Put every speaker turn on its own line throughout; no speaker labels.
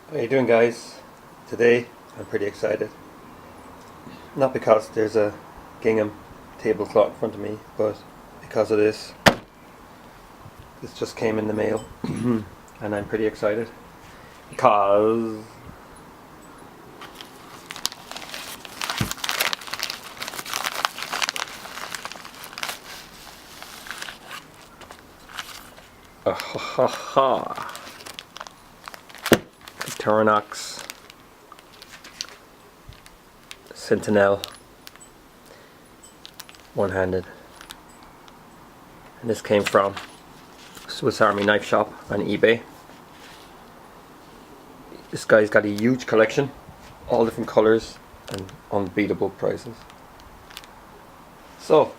How you doing, guys? Today I'm pretty excited. Not because there's a gingham tablecloth in front of me, but because of this. This just came in the mail and I'm pretty excited because Victorinox Sentinel one-handed, and this came from Swiss Army Knife Shop on eBay. This guy's got a huge collection, all different colors and unbeatable prices. So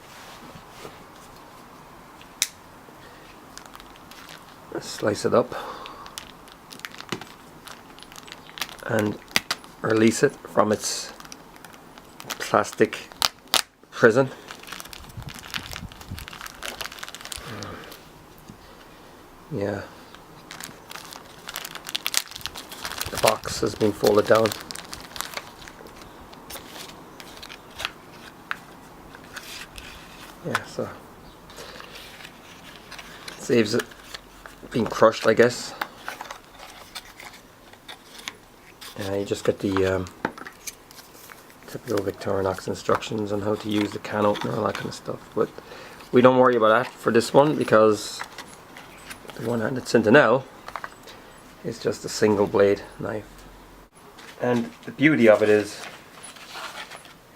let's slice it up and release it from its plastic prison. Yeah, the box has been folded down. Yeah, so saves it being crushed, I guess. You just get the typical Victorinox instructions on how to use the can opener and all that kind of stuff, but we don't worry about that for this one because the one-handed Sentinel is just a single blade knife, and the beauty of it is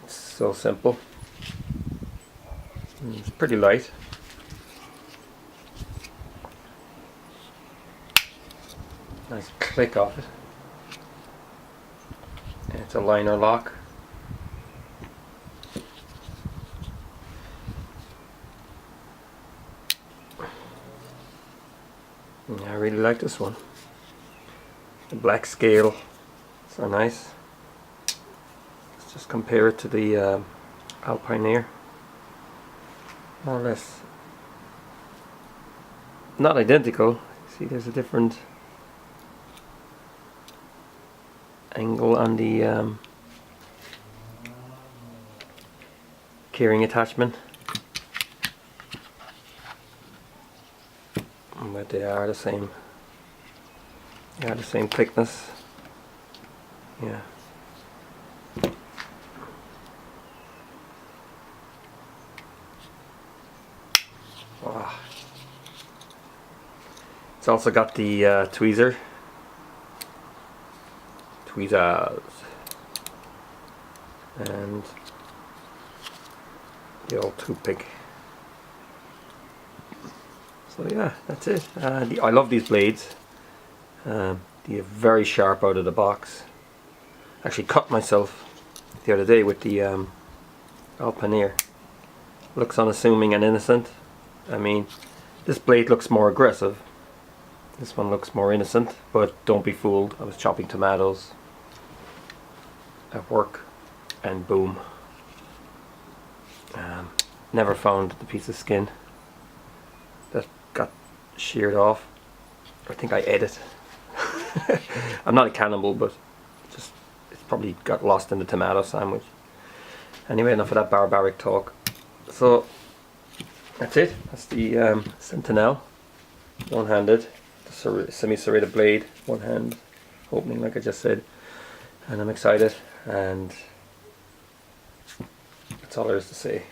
it's so simple. It's pretty light. Nice click off it. And it's a liner lock. Yeah, I really like this one. The black scale, so nice. Let's just compare it to the Alpine, more or less. Not identical. See, there's a different angle on the keyring attachment, but they are the same. They are the same thickness. Yeah. Wow. It's also got the tweezers, and the old toothpick. So yeah, that's it. I love these blades. They're very sharp out of the box. Actually cut myself the other day with the Alpine. Looks unassuming and innocent. I mean, this blade looks more aggressive. This one looks more innocent, but don't be fooled. I was chopping tomatoes at work and boom. Never found the piece of skin that got sheared off. I think I ate it. I'm not a cannibal, but just it's probably got lost in the tomato sandwich. Anyway, enough of that barbaric talk. So that's it. That's the Sentinel, one-handed, the semi-serrated blade, one hand opening like I just said, and I'm excited, and that's all there is to say.